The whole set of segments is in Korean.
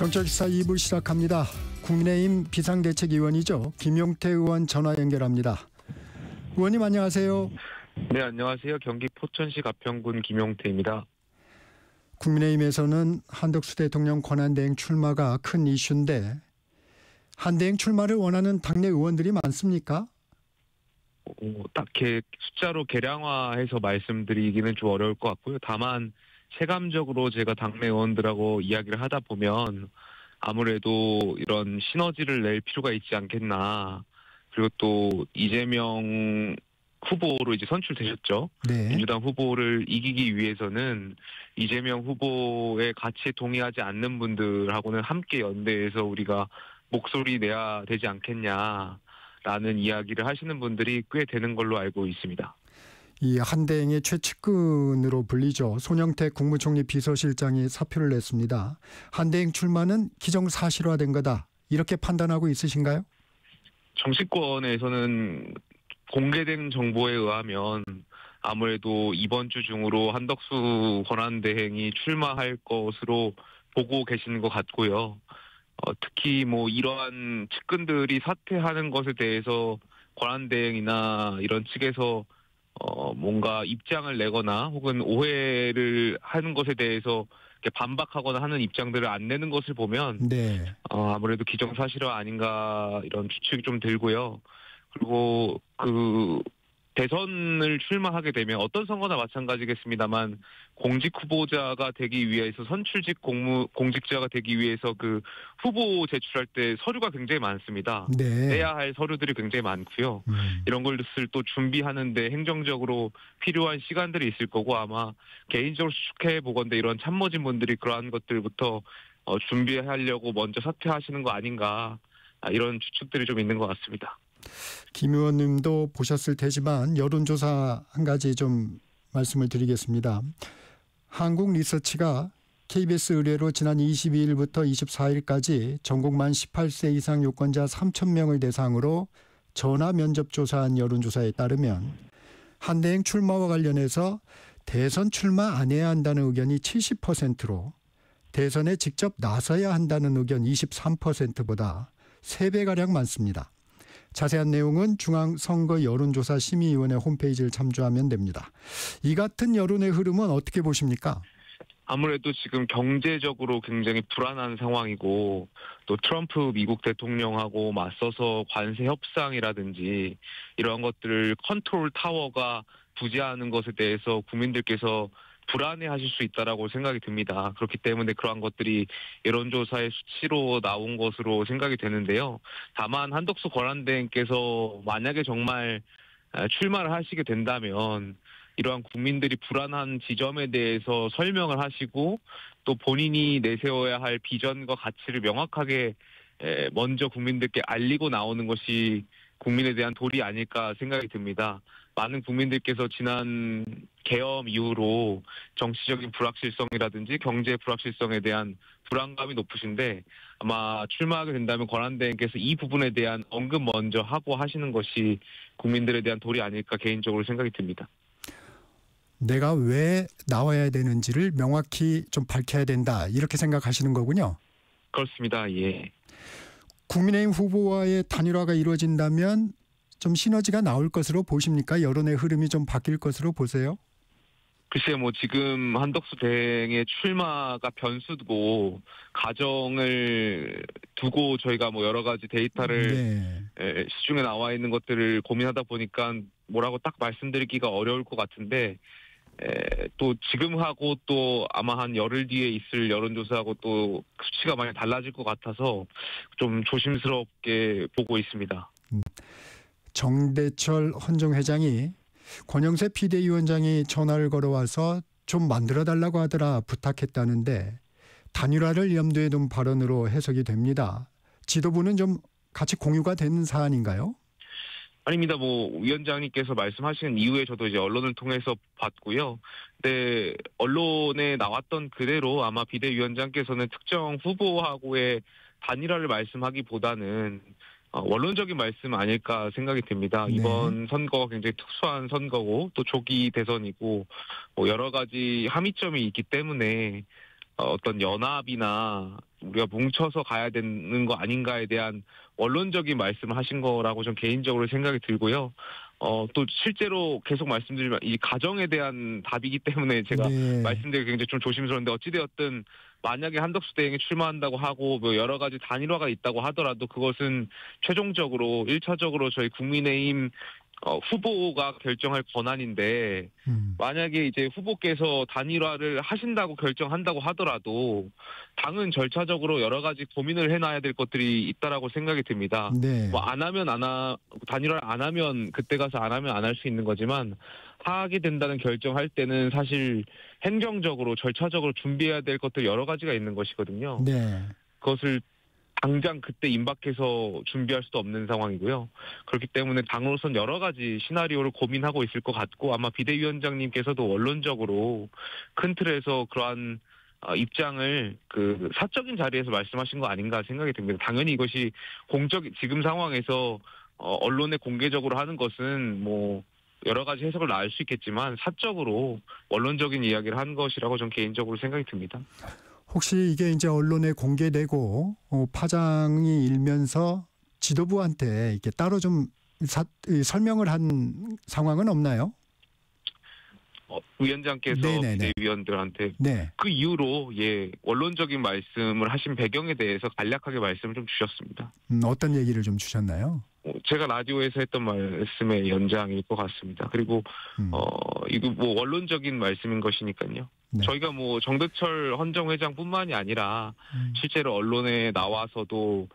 정치기사 2부 시작합니다. 국민의힘 비상대책위원이죠. 김용태 의원 전화 연결합니다. 의원님 안녕하세요. 네, 안녕하세요. 경기 포천시 가평군 김용태입니다. 국민의힘에서는 한덕수 대통령 권한대행 출마가 큰 이슈인데 한대행 출마를 원하는 당내 의원들이 많습니까? 딱 숫자로 계량화해서 말씀드리기는 좀 어려울 것 같고요. 다만 체감적으로 제가 당내 의원들하고 이야기를 하다 보면 아무래도 이런 시너지를 낼 필요가 있지 않겠나. 그리고 또 이재명 후보로 이제 선출되셨죠. 네. 민주당 후보를 이기기 위해서는 이재명 후보의 가치에 동의하지 않는 분들하고는 함께 연대해서 우리가 목소리 내야 되지 않겠냐라는 이야기를 하시는 분들이 꽤 되는 걸로 알고 있습니다. 이 한대행의 최측근으로 불리죠. 손영태 국무총리 비서실장이 사표를 냈습니다. 한대행 출마는 기정사실화된 거다. 이렇게 판단하고 있으신가요? 정치권에서는 공개된 정보에 의하면 아무래도 이번 주 중으로 한덕수 권한대행이 출마할 것으로 보고 계시는 것 같고요. 특히 이러한 측근들이 사퇴하는 것에 대해서 권한대행이나 이런 측에서 뭔가 입장을 내거나 혹은 오해를 하는 것에 대해서 반박하거나 하는 입장들을 안 내는 것을 보면 네. 아무래도 기정사실화 아닌가 이런 추측이 좀 들고요. 그리고 대선을 출마하게 되면 어떤 선거나 마찬가지겠습니다만 공직 후보자가 되기 위해서 선출직 공직자가 되기 위해서 후보 제출할 때 서류가 굉장히 많습니다. 네. 떼야 할 서류들이 굉장히 많고요. 이런 것을 또 준비하는데 행정적으로 필요한 시간들이 있을 거고 아마 개인적으로 추측해 보건대 이런 참모진 분들이 그러한 것들부터 준비하려고 먼저 사퇴하시는 거 아닌가 이런 추측들이 좀 있는 것 같습니다. 김 의원님도 보셨을 테지만 여론조사 한 가지 좀 말씀을 드리겠습니다. 한국리서치가 KBS 의뢰로 지난 22일부터 24일까지 전국 만 18세 이상 유권자 3,000명을 대상으로 전화 면접 조사한 여론조사에 따르면 한대행 출마와 관련해서 대선 출마 안 해야 한다는 의견이 70%로 대선에 직접 나서야 한다는 의견 23%보다 3배가량 많습니다. 자세한 내용은 중앙선거 여론조사 심의위원회 홈페이지를 참조하면 됩니다. 이 같은 여론의 흐름은 어떻게 보십니까? 아무래도 지금 경제적으로 굉장히 불안한 상황이고 또 트럼프 미국 대통령하고 맞서서 관세 협상이라든지 이러한 것들을 컨트롤 타워가 부재하는 것에 대해서 국민들께서 불안해하실 수 있다라고 생각이 듭니다. 그렇기 때문에 그러한 것들이 여론조사의 수치로 나온 것으로 생각이 되는데요. 다만 한덕수 권한대행께서 만약에 정말 출마를 하시게 된다면 이러한 국민들이 불안한 지점에 대해서 설명을 하시고 또 본인이 내세워야 할 비전과 가치를 명확하게 먼저 국민들께 알리고 나오는 것이 국민에 대한 도리 아닐까 생각이 듭니다. 많은 국민들께서 지난 계엄 이후로 정치적인 불확실성이라든지 경제 불확실성에 대한 불안감이 높으신데 아마 출마하게 된다면 권한대행께서 이 부분에 대한 언급 먼저 하고 하시는 것이 국민들에 대한 도리 아닐까 개인적으로 생각이 듭니다. 내가 왜 나와야 되는지를 명확히 좀 밝혀야 된다 이렇게 생각하시는 거군요. 그렇습니다. 예. 국민의힘 후보와의 단일화가 이루어진다면 좀 시너지가 나올 것으로 보십니까? 여론의 흐름이 좀 바뀔 것으로 보세요? 글쎄요, 지금 한덕수 대행의 출마가 변수고 가정을 두고 저희가 여러 가지 데이터를 시중에 나와 있는 것들을 고민하다 보니까 뭐라고 딱 말씀드리기가 어려울 것 같은데 또 지금하고 또 아마 한 열흘 뒤에 있을 여론조사하고 또 수치가 많이 달라질 것 같아서 좀 조심스럽게 보고 있습니다. 정대철 헌정 회장이 권영세 비대위원장이 전화를 걸어와서 좀 만들어달라고 하더라 부탁했다는데 단일화를 염두에 둔 발언으로 해석이 됩니다. 지도부는 좀 같이 공유가 되는 사안인가요? 아닙니다. 위원장님께서 말씀하시는 이후에 저도 이제 언론을 통해서 봤고요. 근데 언론에 나왔던 그대로 아마 비대위원장께서는 특정 후보하고의 단일화를 말씀하기보다는 원론적인 말씀 아닐까 생각이 듭니다. 네. 이번 선거가 굉장히 특수한 선거고 또 조기 대선이고 여러 가지 함의점이 있기 때문에 어떤 연합이나 우리가 뭉쳐서 가야 되는 거 아닌가에 대한 원론적인 말씀을 하신 거라고 좀 개인적으로 생각이 들고요. 또 실제로 계속 말씀드리면 이 가정에 대한 답이기 때문에 제가 네. 말씀드리기 굉장히 좀 조심스러운데 어찌되었든 만약에 한덕수 대행이 출마한다고 하고 뭐 여러 가지 단일화가 있다고 하더라도 그것은 최종적으로 1차적으로 저희 국민의힘 후보가 결정할 권한인데 만약에 이제 후보께서 단일화를 하신다고 결정한다고 하더라도 당은 절차적으로 여러 가지 고민을 해놔야 될 것들이 있다라고 생각이 듭니다. 네. 뭐 단일화를 안 하면 그때 가서 안 하면 안 할 수 있는 거지만 하게 된다는 결정할 때는 사실 행정적으로 절차적으로 준비해야 될 것들 여러 가지가 있는 것이거든요. 네. 그것을 당장 그때 임박해서 준비할 수도 없는 상황이고요. 그렇기 때문에 당으로선 여러 가지 시나리오를 고민하고 있을 것 같고 아마 비대위원장님께서도 원론적으로 큰 틀에서 그러한 입장을 그 사적인 자리에서 말씀하신 거 아닌가 생각이 듭니다. 당연히 이것이 지금 상황에서 언론에 공개적으로 하는 것은 뭐 여러 가지 해석을 낳을 수 있겠지만 사적으로 원론적인 이야기를 한 것이라고 저는 개인적으로 생각이 듭니다. 혹시 이게 이제 언론에 공개되고 파장이 일면서 지도부한테 이렇게 따로 좀 설명을 한 상황은 없나요? 위원장께서 네네네. 비대위원들한테 네. 그 이후로 원론적인 말씀을 하신 배경에 대해서 간략하게 말씀을 좀 주셨습니다. 어떤 얘기를 좀 주셨나요? 제가 라디오에서 했던 말씀의 연장일 것 같습니다. 그리고 이거 뭐 원론적인 말씀인 것이니까요. 네. 저희가 뭐 정대철 헌정회장뿐만이 아니라 실제로 언론에 나와서도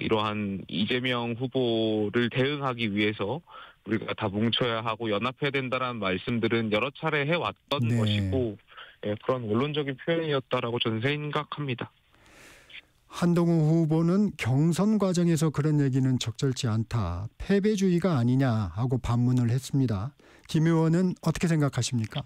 이러한 이재명 후보를 대응하기 위해서 우리가 다 뭉쳐야 하고 연합해야 된다라는 말씀들은 여러 차례 해왔던 네. 것이고 그런 원론적인 표현이었다라고 저는 생각합니다. 한동훈 후보는 경선 과정에서 그런 얘기는 적절치 않다. 패배주의가 아니냐 하고 반문을 했습니다. 김 의원은 어떻게 생각하십니까?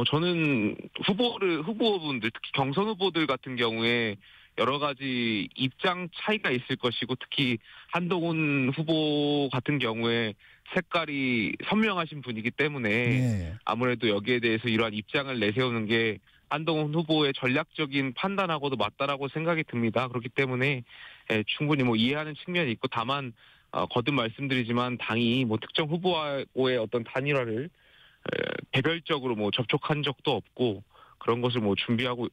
저는 후보분들, 특히 경선 후보들 같은 경우에 여러 가지 입장 차이가 있을 것이고 특히 한동훈 후보 같은 경우에 색깔이 선명하신 분이기 때문에 네. 아무래도 여기에 대해서 이러한 입장을 내세우는 게 한동훈 후보의 전략적인 판단하고도 맞다라고 생각이 듭니다. 그렇기 때문에 충분히 뭐 이해하는 측면이 있고 다만 거듭 말씀드리지만 당이 뭐 특정 후보와의 어떤 단일화를 개별적으로 뭐 접촉한 적도 없고 그런 것을 뭐 준비하고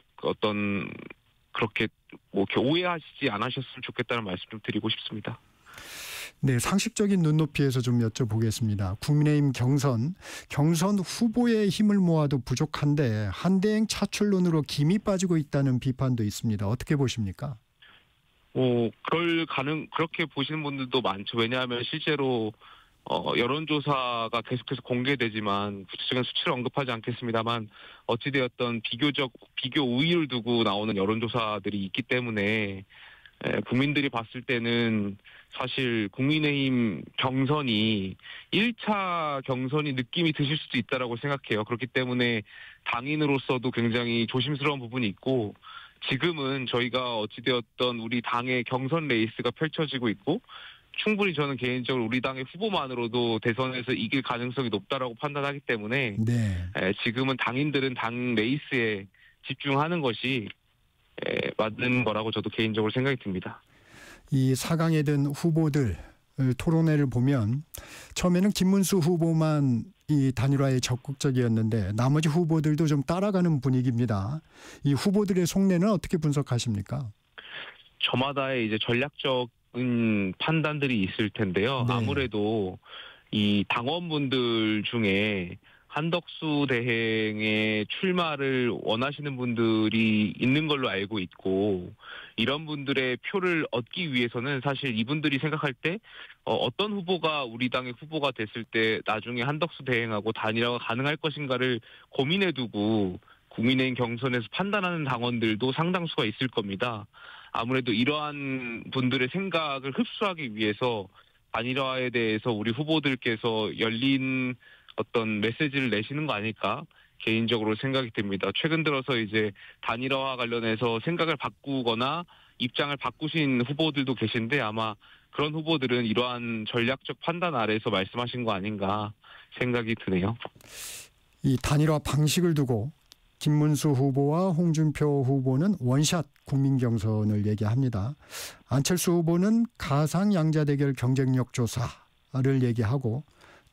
그렇게 뭐 이렇게 오해하시지 않으셨으면 좋겠다는 말씀 좀 드리고 싶습니다. 네, 상식적인 눈높이에서 좀 여쭤보겠습니다. 국민의힘 경선 후보의 힘을 모아도 부족한데 한대행 차출론으로 김이 빠지고 있다는 비판도 있습니다. 어떻게 보십니까? 그렇게 보시는 분들도 많죠. 왜냐하면 실제로 여론조사가 계속해서 공개되지만 구체적인 수치를 언급하지 않겠습니다만 어찌되었던 비교 우위를 두고 나오는 여론조사들이 있기 때문에 국민들이 봤을 때는 사실 국민의힘 경선이 1차 경선이 느낌이 드실 수도 있다라고 생각해요. 그렇기 때문에 당인으로서도 굉장히 조심스러운 부분이 있고 지금은 저희가 어찌되었던 우리 당의 경선 레이스가 펼쳐지고 있고 충분히 저는 개인적으로 우리 당의 후보만으로도 대선에서 이길 가능성이 높다라고 판단하기 때문에 네. 지금은 당인들은 당 레이스에 집중하는 것이 맞는 거라고 저도 개인적으로 생각이 듭니다. 이 4강에 든 후보들 토론회를 보면 처음에는 김문수 후보만 이 단일화에 적극적이었는데 나머지 후보들도 좀 따라가는 분위기입니다. 이 후보들의 속내는 어떻게 분석하십니까? 저마다의 이제 전략적인 판단들이 있을 텐데요. 네. 아무래도 이 당원분들 중에 한덕수 대행의 출마를 원하시는 분들이 있는 걸로 알고 있고 이런 분들의 표를 얻기 위해서는 사실 이분들이 생각할 때 어떤 후보가 우리 당의 후보가 됐을 때 나중에 한덕수 대행하고 단일화가 가능할 것인가를 고민해두고 국민의힘 경선에서 판단하는 당원들도 상당수가 있을 겁니다. 아무래도 이러한 분들의 생각을 흡수하기 위해서 단일화에 대해서 우리 후보들께서 열린 어떤 메시지를 내시는 거 아닐까 개인적으로 생각이 듭니다. 최근 들어서 이제 단일화와 관련해서 생각을 바꾸거나 입장을 바꾸신 후보들도 계신데 아마 그런 후보들은 이러한 전략적 판단 아래에서 말씀하신 거 아닌가 생각이 드네요. 이 단일화 방식을 두고 김문수 후보와 홍준표 후보는 원샷 국민 경선을 얘기합니다. 안철수 후보는 가상 양자 대결 경쟁력 조사를 얘기하고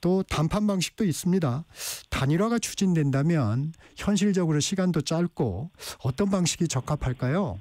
또 단판 방식도 있습니다. 단일화가 추진된다면 현실적으로 시간도 짧고 어떤 방식이 적합할까요?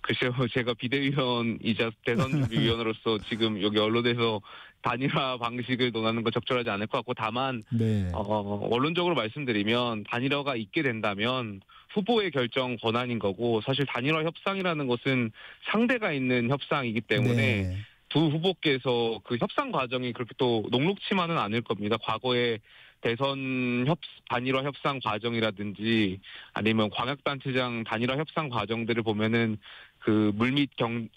글쎄요, 제가 비대위원이자 대선준비위원으로서 지금 여기 언론에서 단일화 방식을 논하는 건 적절하지 않을 것 같고, 다만 네. 원론적으로 말씀드리면 단일화가 있게 된다면 후보의 결정 권한인 거고, 사실 단일화 협상이라는 것은 상대가 있는 협상이기 때문에 네. 두 후보께서 그 협상 과정이 그렇게 또 녹록치만은 않을 겁니다. 과거에 대선 단일화 협상 과정이라든지 아니면 광역단체장 단일화 협상 과정들을 보면은 그 물밑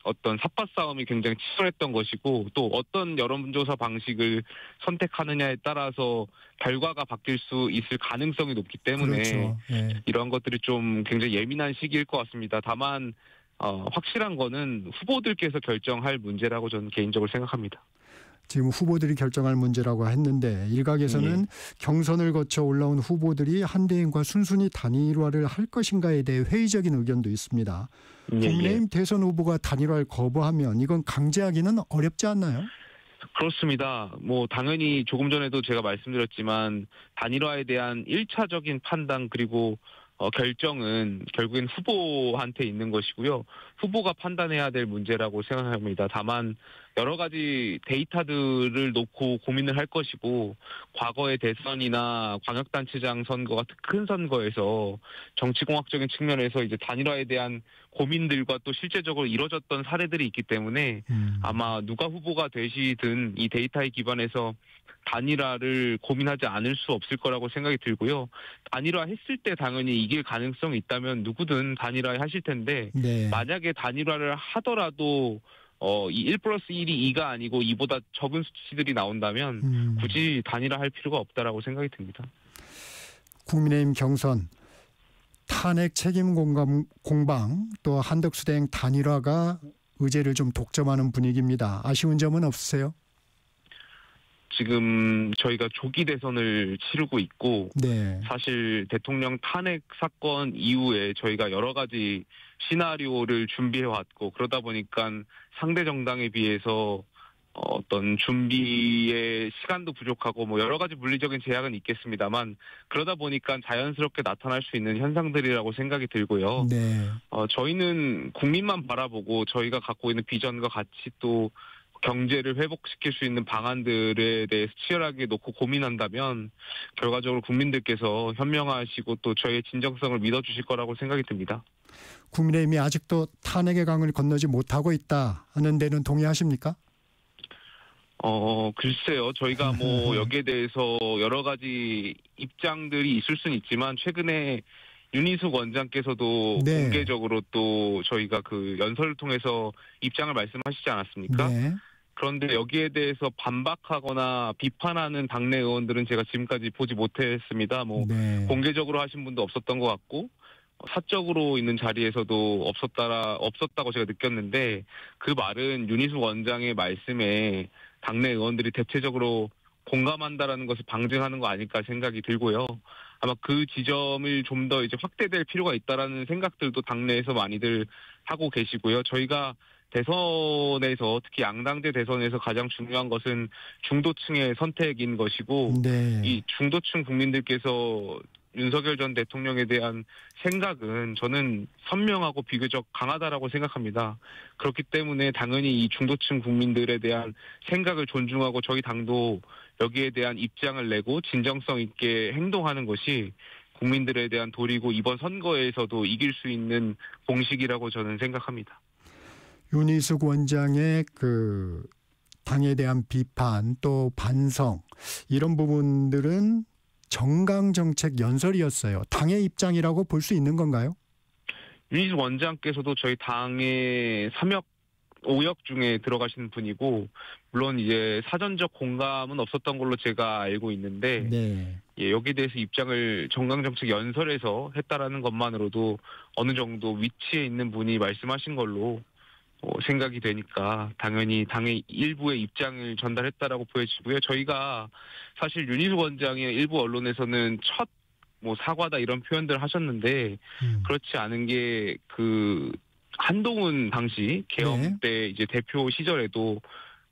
어떤 삿바 싸움이 굉장히 치열했던 것이고, 또 어떤 여론조사 방식을 선택하느냐에 따라서 결과가 바뀔 수 있을 가능성이 높기 때문에 그렇죠. 네. 이런 것들이 좀 굉장히 예민한 시기일 것 같습니다. 다만 확실한 거는 후보들께서 결정할 문제라고 저는 개인적으로 생각합니다. 지금 후보들이 결정할 문제라고 했는데 일각에서는 경선을 거쳐 올라온 후보들이 한대행과 순순히 단일화를 할 것인가에 대해 회의적인 의견도 있습니다. 국민의힘 대선 후보가 단일화를 거부하면 이건 강제하기는 어렵지 않나요? 그렇습니다. 뭐 당연히 조금 전에도 제가 말씀드렸지만 단일화에 대한 1차적인 판단 그리고 결정은 결국엔 후보한테 있는 것이고요. 후보가 판단해야 될 문제라고 생각합니다. 다만 여러 가지 데이터들을 놓고 고민을 할 것이고, 과거의 대선이나 광역단체장 선거 같은 큰 선거에서 정치공학적인 측면에서 이제 단일화에 대한 고민들과 또 실제적으로 이뤄졌던 사례들이 있기 때문에 아마 누가 후보가 되시든 이 데이터에 기반해서 단일화를 고민하지 않을 수 없을 거라고 생각이 들고요. 단일화 했을 때 당연히 이길 가능성이 있다면 누구든 단일화 하실 텐데, 네. 만약에 단일화를 하더라도 이 1+1이 2가 아니고 2보다 적은 수치들이 나온다면 굳이 단일화 할 필요가 없다라고 생각이 듭니다. 국민의힘 경선 탄핵 책임 공방 또 한덕수 대행 단일화가 의제를 좀 독점하는 분위기입니다. 아쉬운 점은 없으세요? 지금 저희가 조기 대선을 치르고 있고, 네. 사실 대통령 탄핵 사건 이후에 저희가 여러 가지 시나리오를 준비해 왔고, 그러다 보니까 상대 정당에 비해서 어떤 준비의 시간도 부족하고 뭐 여러 가지 물리적인 제약은 있겠습니다만, 그러다 보니까 자연스럽게 나타날 수 있는 현상들이라고 생각이 들고요. 네. 저희는 국민만 바라보고 저희가 갖고 있는 비전과 같이 또 경제를 회복시킬 수 있는 방안들에 대해서 치열하게 놓고 고민한다면 결과적으로 국민들께서 현명하시고 또 저희의 진정성을 믿어주실 거라고 생각이 듭니다. 국민의힘이 아직도 탄핵의 강을 건너지 못하고 있다 하는 데는 동의하십니까? 글쎄요. 저희가 뭐 여기에 대해서 여러 가지 입장들이 있을 수는 있지만, 최근에 윤희숙 원장께서도 네. 공개적으로 또 저희가 그 연설을 통해서 입장을 말씀하시지 않았습니까? 네. 그런데 여기에 대해서 반박하거나 비판하는 당내 의원들은 제가 지금까지 보지 못했습니다. 뭐 네. 공개적으로 하신 분도 없었던 것 같고, 사적으로 있는 자리에서도 없었다고 제가 느꼈는데, 그 말은 윤희숙 원장의 말씀에 당내 의원들이 대체적으로 공감한다라는 것을 방증하는 거 아닐까 생각이 들고요. 아마 그 지점을 좀 더 이제 확대될 필요가 있다라는 생각들도 당내에서 많이들 하고 계시고요. 저희가 대선에서, 특히 양당제 대선에서 가장 중요한 것은 중도층의 선택인 것이고, 네. 이 중도층 국민들께서 윤석열 전 대통령에 대한 생각은 저는 선명하고 비교적 강하다라고 생각합니다. 그렇기 때문에 당연히 이 중도층 국민들에 대한 생각을 존중하고 저희 당도 여기에 대한 입장을 내고 진정성 있게 행동하는 것이 국민들에 대한 도리고 이번 선거에서도 이길 수 있는 공식이라고 저는 생각합니다. 윤희숙 원장의 그 당에 대한 비판 또 반성 이런 부분들은 정강정책 연설이었어요. 당의 입장이라고 볼 수 있는 건가요? 윤희숙 원장께서도 저희 당의 3역, 5역 중에 들어가시는 분이고, 물론 이제 사전적 공감은 없었던 걸로 제가 알고 있는데, 네. 여기에 대해서 입장을 정강정책 연설에서 했다라는 것만으로도 어느 정도 위치에 있는 분이 말씀하신 걸로 생각이 되니까 당연히 당의 일부의 입장을 전달했다라고 보여지고요. 저희가 사실 윤희숙 원장의 일부 언론에서는 첫 뭐 사과다 이런 표현들을 하셨는데 그렇지 않은 게 한동훈 당시 계엄 네. 때 이제 대표 시절에도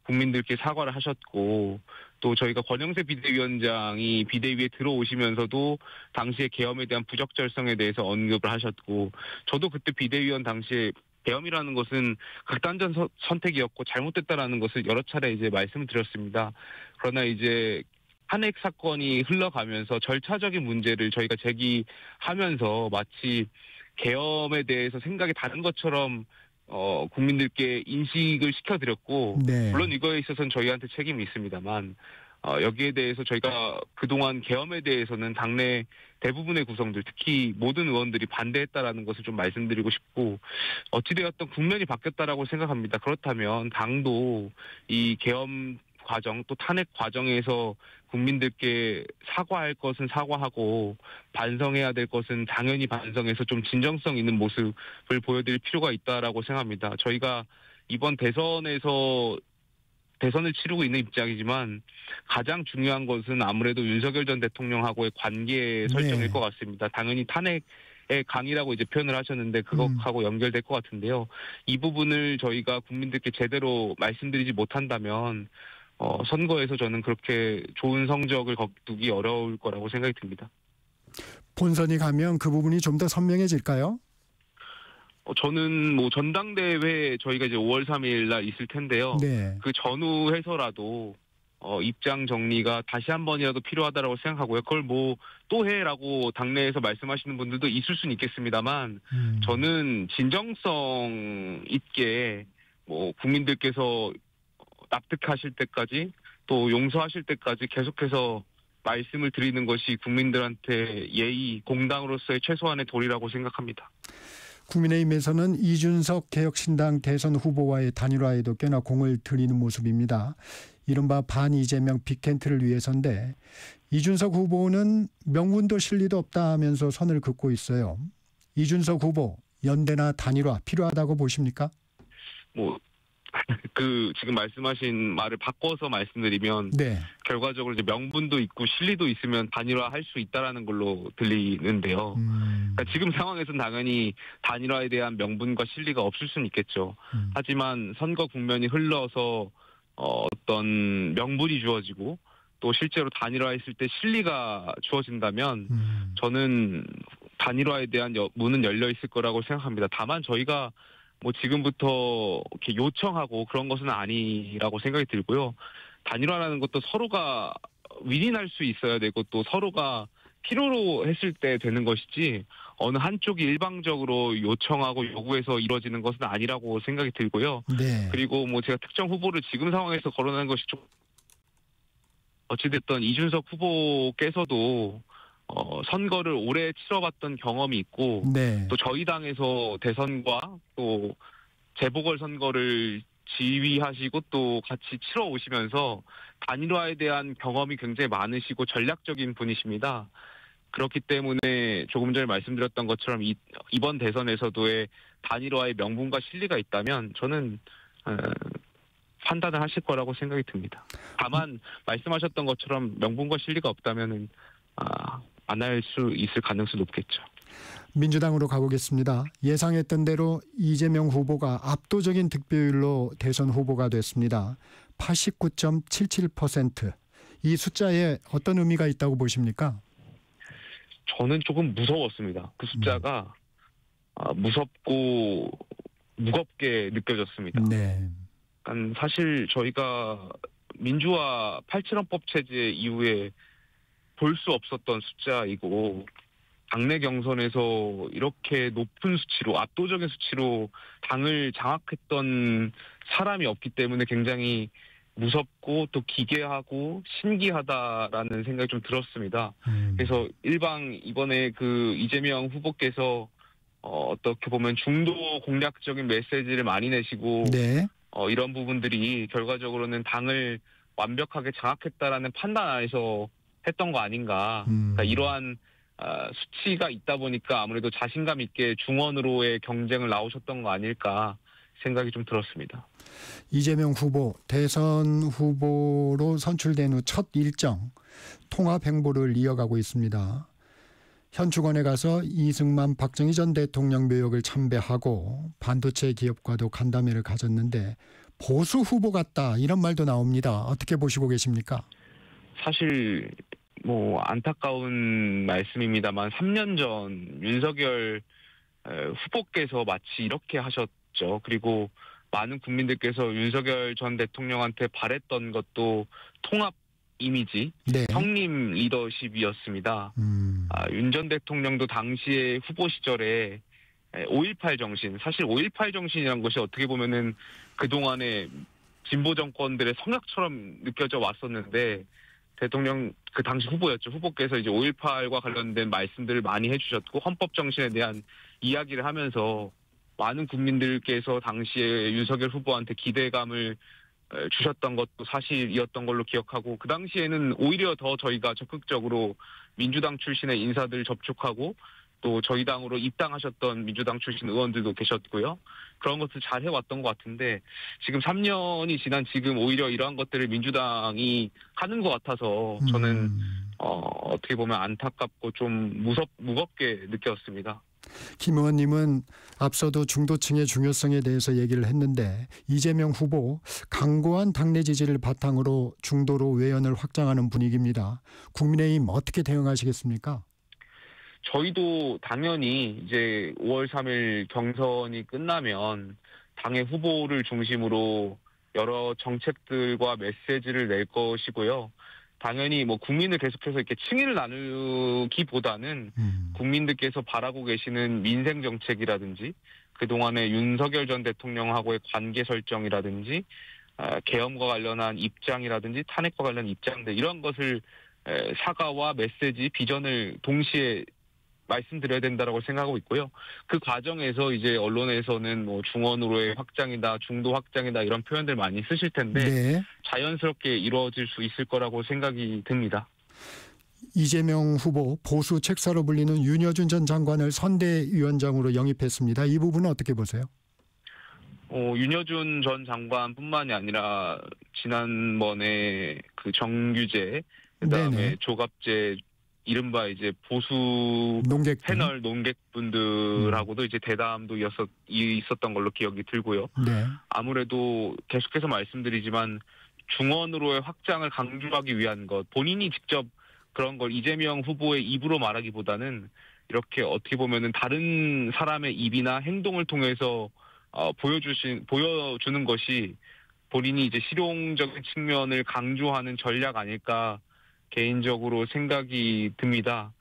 국민들께 사과를 하셨고 또 저희가 권영세 비대위원장이 비대위에 들어오시면서도 당시에 계엄에 대한 부적절성에 대해서 언급을 하셨고 저도 그때 비대위원 당시에 계엄이라는 것은 극단적 선택이었고 잘못됐다라는 것을 여러 차례 이제 말씀을 드렸습니다. 그러나 이제 탄핵 사건이 흘러가면서 절차적인 문제를 저희가 제기하면서 마치 계엄에 대해서 생각이 다른 것처럼 국민들께 인식을 시켜드렸고 네. 물론 이거에 있어서는 저희한테 책임이 있습니다만 여기에 대해서 저희가 그동안 계엄에 대해서는 당내 대부분의 구성들 특히 모든 의원들이 반대했다라는 것을 좀 말씀드리고 싶고 어찌되었든 국면이 바뀌었다라고 생각합니다. 그렇다면 당도 이 계엄 과정 또 탄핵 과정에서 국민들께 사과할 것은 사과하고 반성해야 될 것은 당연히 반성해서 좀 진정성 있는 모습을 보여드릴 필요가 있다라고 생각합니다. 저희가 이번 대선을 치르고 있는 입장이지만 가장 중요한 것은 아무래도 윤석열 전 대통령하고의 관계 설정일 네. 것 같습니다. 당연히 탄핵의 강이라고 이제 표현을 하셨는데 그것하고 연결될 것 같은데요. 이 부분을 저희가 국민들께 제대로 말씀드리지 못한다면 선거에서 저는 그렇게 좋은 성적을 거두기 어려울 거라고 생각이 듭니다. 본선이 가면 그 부분이 좀 더 선명해질까요? 저는 뭐 전당대회 저희가 이제 5월 3일 날 있을 텐데요. 네. 그 전후해서라도 입장 정리가 다시 한 번이라도 필요하다라고 생각하고요. 그걸 뭐 또 해라고 당내에서 말씀하시는 분들도 있을 수는 있겠습니다만 저는 진정성 있게 뭐 국민들께서 납득하실 때까지 또 용서하실 때까지 계속해서 말씀을 드리는 것이 국민들한테 예의, 공당으로서의 최소한의 도리라고 생각합니다. 국민의힘에서는 이준석 개혁신당 대선 후보와의 단일화에도 꽤나 공을 들이는 모습입니다. 이른바 반이재명 빅텐트를 위해서인데 이준석 후보는 명분도 실리도 없다 하면서 선을 긋고 있어요. 이준석 후보 연대나 단일화 필요하다고 보십니까? 지금 말씀하신 말을 바꿔서 말씀드리면 네. 결과적으로 이제 명분도 있고 실리도 있으면 단일화할 수 있다라는 걸로 들리는데요. 그러니까 지금 상황에서는 당연히 단일화에 대한 명분과 실리가 없을 수는 있겠죠. 하지만 선거 국면이 흘러서 어떤 명분이 주어지고 또 실제로 단일화했을 때 실리가 주어진다면 저는 단일화에 대한 문은 열려 있을 거라고 생각합니다. 다만 저희가 뭐 지금부터 이렇게 요청하고 그런 것은 아니라고 생각이 들고요. 단일화라는 것도 서로가 윈윈할 수 있어야 되고 또 서로가 필요로 했을 때 되는 것이지 어느 한쪽이 일방적으로 요청하고 요구해서 이루어지는 것은 아니라고 생각이 들고요. 네. 그리고 뭐 제가 특정 후보를 지금 상황에서 거론하는 것이 좀 어찌됐든 이준석 후보께서도 선거를 오래 치러봤던 경험이 있고 네. 또 저희 당에서 대선과 또 재보궐선거를 지휘하시고 또 같이 치러 오시면서 단일화에 대한 경험이 굉장히 많으시고 전략적인 분이십니다. 그렇기 때문에 조금 전에 말씀드렸던 것처럼 이번 대선에서도의 단일화의 명분과 실리가 있다면 저는 판단을 하실 거라고 생각이 듭니다. 다만 말씀하셨던 것처럼 명분과 실리가 없다면은 안 할 수 있을 가능성이 높겠죠. 민주당으로 가보겠습니다. 예상했던 대로 이재명 후보가 압도적인 득표율로 대선 후보가 됐습니다. 89.77%. 이 숫자에 어떤 의미가 있다고 보십니까? 저는 조금 무서웠습니다. 그 숫자가 무섭고 무겁게 느껴졌습니다. 네. 그러니까 사실 저희가 민주화 8.7원법 체제 이후에 볼 수 없었던 숫자이고 당내 경선에서 이렇게 높은 수치로 압도적인 수치로 당을 장악했던 사람이 없기 때문에 굉장히 무섭고 또 기괴하고 신기하다라는 생각이 좀 들었습니다. 그래서 이번에 그 이재명 후보께서 어떻게 보면 중도 공략적인 메시지를 많이 내시고 네. 이런 부분들이 결과적으로는 당을 완벽하게 장악했다라는 판단 안에서 했던 거 아닌가. 그러니까 이러한 수치가 있다 보니까 아무래도 자신감 있게 중원으로의 경쟁을 나오셨던 거 아닐까 생각이 좀 들었습니다. 이재명 후보 대선 후보로 선출된 후 첫 일정 통합 행보를 이어가고 있습니다. 현충원에 가서 이승만 박정희 전 대통령 묘역을 참배하고 반도체 기업과도 간담회를 가졌는데 보수 후보 같다 이런 말도 나옵니다. 어떻게 보시고 계십니까? 사실 뭐 안타까운 말씀입니다만 3년 전 윤석열 후보께서 마치 이렇게 하셨죠. 그리고 많은 국민들께서 윤석열 전 대통령한테 바랬던 것도 통합 이미지, 네. 형님 리더십이었습니다. 윤 전 대통령도 당시에 후보 시절에 5.18 정신, 사실 5.18 정신이라는 것이 어떻게 보면은 그동안의 진보 정권들의 성역처럼 느껴져 왔었는데 대통령 그 당시 후보였죠. 후보께서 이제 5.18과 관련된 말씀들을 많이 해주셨고 헌법 정신에 대한 이야기를 하면서 많은 국민들께서 당시에 윤석열 후보한테 기대감을 주셨던 것도 사실이었던 걸로 기억하고 그 당시에는 오히려 더 저희가 적극적으로 민주당 출신의 인사들 접촉하고 또 저희 당으로 입당하셨던 민주당 출신 의원들도 계셨고요. 그런 것을 잘 해왔던 것 같은데 지금 3년이 지난 지금 오히려 이러한 것들을 민주당이 하는 것 같아서 저는 어떻게 보면 안타깝고 좀 무겁게 느꼈습니다. 김 의원님은 앞서도 중도층의 중요성에 대해서 얘기를 했는데 이재명 후보 강고한 당내 지지를 바탕으로 중도로 외연을 확장하는 분위기입니다. 국민의힘 어떻게 대응하시겠습니까? 저희도 당연히 이제 5월 3일 경선이 끝나면 당의 후보를 중심으로 여러 정책들과 메시지를 낼 것이고요. 당연히 뭐 국민을 계속해서 이렇게 층위를 나누기보다는 국민들께서 바라고 계시는 민생 정책이라든지 그동안의 윤석열 전 대통령하고의 관계 설정이라든지 계엄과 관련한 입장이라든지 탄핵과 관련한 입장들 이런 것을 사과와 메시지, 비전을 동시에 말씀드려야 된다라고 생각하고 있고요. 그 과정에서 이제 언론에서는 뭐 중원으로의 확장이다, 중도 확장이다 이런 표현들 많이 쓰실 텐데 네. 자연스럽게 이루어질 수 있을 거라고 생각이 듭니다. 이재명 후보 보수 책사로 불리는 윤여준 전 장관을 선대위원장으로 영입했습니다. 이 부분은 어떻게 보세요? 윤여준 전 장관뿐만이 아니라 지난번에 그 정규제 그다음에 네네. 조갑제 이른바 이제 보수 농객 패널 농객분들하고도 이제 대담도 있었던 걸로 기억이 들고요. 네. 아무래도 계속해서 말씀드리지만 중원으로의 확장을 강조하기 위한 것, 본인이 직접 그런 걸 이재명 후보의 입으로 말하기보다는 이렇게 어떻게 보면은 다른 사람의 입이나 행동을 통해서 보여주는 것이 본인이 이제 실용적인 측면을 강조하는 전략 아닐까 개인적으로 생각이 듭니다.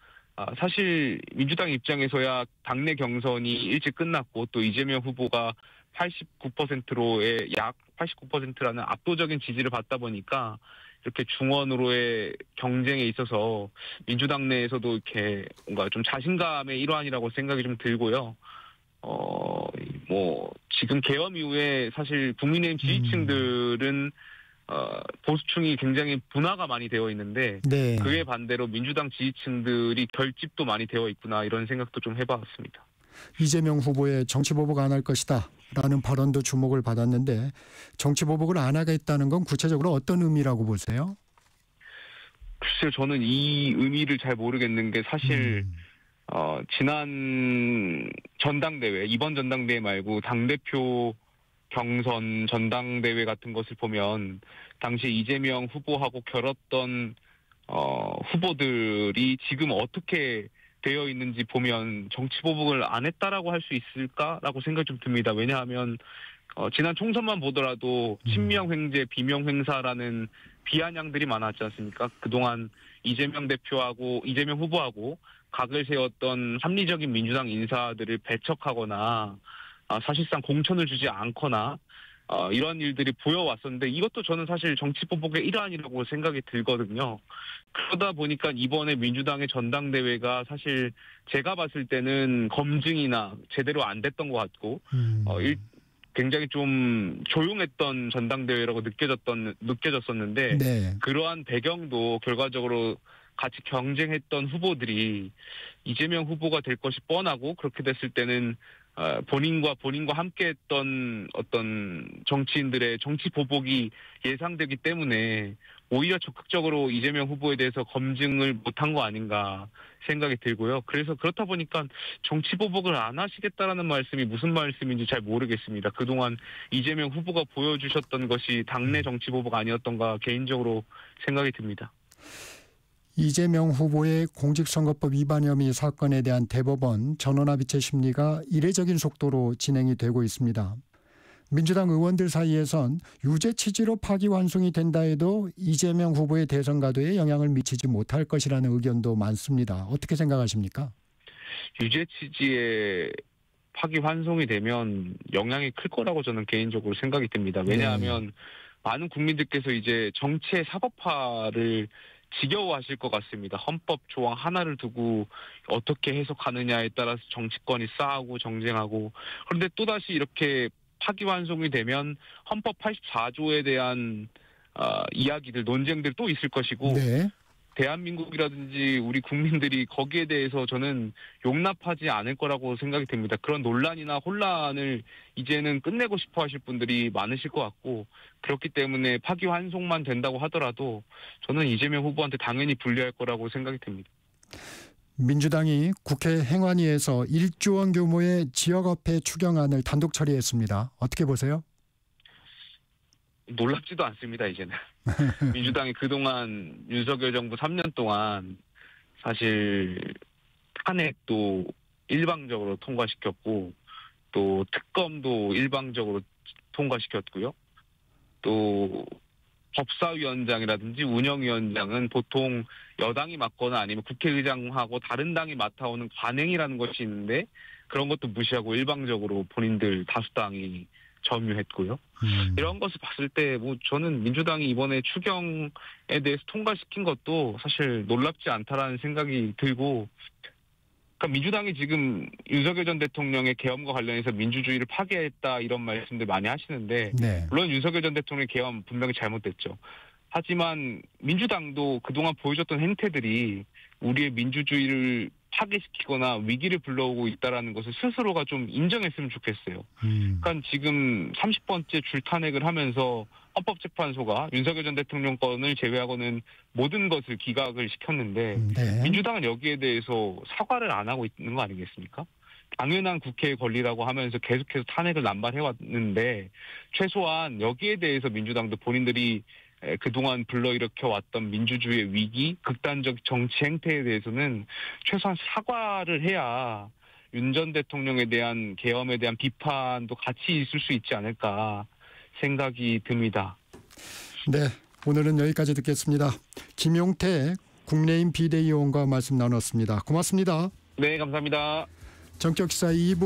사실 민주당 입장에서야 당내 경선이 일찍 끝났고 또 이재명 후보가 89%로의 약 89%라는 압도적인 지지를 받다 보니까 이렇게 중원으로의 경쟁에 있어서 민주당 내에서도 이렇게 뭔가 좀 자신감의 일환이라고 생각이 좀 들고요. 뭐 지금 계엄 이후에 사실 국민의힘 지지층들은 보수층이 굉장히 분화가 많이 되어 있는데 네. 그에 반대로 민주당 지지층들이 결집도 많이 되어 있구나 이런 생각도 좀 해봤습니다. 이재명 후보의 정치보복 안 할 것이다 라는 발언도 주목을 받았는데 정치보복을 안 하겠다는 건 구체적으로 어떤 의미라고 보세요? 글쎄요, 저는 이 의미를 잘 모르겠는 게 사실 지난 전당대회, 이번 전당대회 말고 당대표 경선 전당대회 같은 것을 보면 당시 이재명 후보하고 겨뤘던 후보들이 지금 어떻게 되어 있는지 보면 정치보복을 안 했다라고 할 수 있을까라고 생각이 좀 듭니다. 왜냐하면 지난 총선만 보더라도 친명 횡재, 비명 행사라는 비아냥들이 많았지 않습니까? 그동안 이재명 후보하고 각을 세웠던 합리적인 민주당 인사들을 배척하거나 사실상 공천을 주지 않거나 이런 일들이 보여왔었는데 이것도 저는 사실 정치보복의 일환이라고 생각이 들거든요. 그러다 보니까 이번에 민주당의 전당대회가 사실 제가 봤을 때는 검증이나 제대로 안 됐던 것 같고 굉장히 좀 조용했던 전당대회라고 느껴졌었는데 네. 그러한 배경도 결과적으로 같이 경쟁했던 후보들이 이재명 후보가 될 것이 뻔하고 그렇게 됐을 때는 본인과 함께했던 어떤 정치인들의 정치 보복이 예상되기 때문에 오히려 적극적으로 이재명 후보에 대해서 검증을 못한 거 아닌가 생각이 들고요. 그래서 그렇다 보니까 정치 보복을 안 하시겠다라는 말씀이 무슨 말씀인지 잘 모르겠습니다. 그동안 이재명 후보가 보여주셨던 것이 당내 정치 보복 아니었던가 개인적으로 생각이 듭니다. 이재명 후보의 공직선거법 위반 혐의 사건에 대한 대법원 전원합의체 심리가 이례적인 속도로 진행이 되고 있습니다. 민주당 의원들 사이에선 유죄 취지로 파기환송이 된다 해도 이재명 후보의 대선 가도에 영향을 미치지 못할 것이라는 의견도 많습니다. 어떻게 생각하십니까? 유죄 취지의 파기환송이 되면 영향이 클 거라고 저는 개인적으로 생각이 듭니다. 왜냐하면 많은 국민들께서 이제 정치의 사법화를 지겨워하실 것 같습니다. 헌법 조항 하나를 두고 어떻게 해석하느냐에 따라서 정치권이 싸우고 정쟁하고, 그런데 또다시 이렇게 파기환송이 되면 헌법 84조에 대한 이야기들, 논쟁들 또 있을 것이고 네. 대한민국이라든지 우리 국민들이 거기에 대해서 저는 용납하지 않을 거라고 생각이 됩니다. 그런 논란이나 혼란을 이제는 끝내고 싶어 하실 분들이 많으실 것 같고, 그렇기 때문에 파기환송만 된다고 하더라도 저는 이재명 후보한테 당연히 불리할 거라고 생각이 듭니다. 민주당이 국회 행안위에서 1조 원 규모의 지역화폐 추경안을 단독 처리했습니다. 어떻게 보세요? 놀랍지도 않습니다, 이제는. 민주당이 그동안 윤석열 정부 3년 동안 사실 탄핵도 일방적으로 통과시켰고, 또 특검도 일방적으로 통과시켰고요. 또 법사위원장이라든지 운영위원장은 보통 여당이 맡거나 아니면 국회의장하고 다른 당이 맡아오는 관행이라는 것이 있는데, 그런 것도 무시하고 일방적으로 본인들 다수당이 점유했고요. 이런 것을 봤을 때 저는 민주당이 이번에 추경에 대해서 통과시킨 것도 사실 놀랍지 않다라는 생각이 들고, 그러니까 민주당이 지금 윤석열 전 대통령의 계엄과 관련해서 민주주의를 파괴했다 이런 말씀들 많이 하시는데, 네. 물론 윤석열 전 대통령의 계엄 분명히 잘못됐죠. 하지만 민주당도 그동안 보여줬던 행태들이 우리의 민주주의를 파괴시키거나 위기를 불러오고 있다는 것을 스스로가 좀 인정했으면 좋겠어요. 그러니까 지금 30번째 줄탄핵을 하면서 헌법재판소가 윤석열 전 대통령 건을 제외하고는 모든 것을 기각을 시켰는데, 네. 민주당은 여기에 대해서 사과를 안 하고 있는 거 아니겠습니까? 당연한 국회의 권리라고 하면서 계속해서 탄핵을 남발해왔는데, 최소한 여기에 대해서 민주당도 본인들이 그동안 불러일으켜왔던 민주주의의 위기, 극단적 정치 행태에 대해서는 최소한 사과를 해야 윤 전 대통령에 대한 계엄에 대한 비판도 같이 있을 수 있지 않을까 생각이 듭니다. 네, 오늘은 여기까지 듣겠습니다. 김용태 국민의힘 비대위원과 말씀 나눴습니다. 고맙습니다. 네, 감사합니다. 전격시사 2부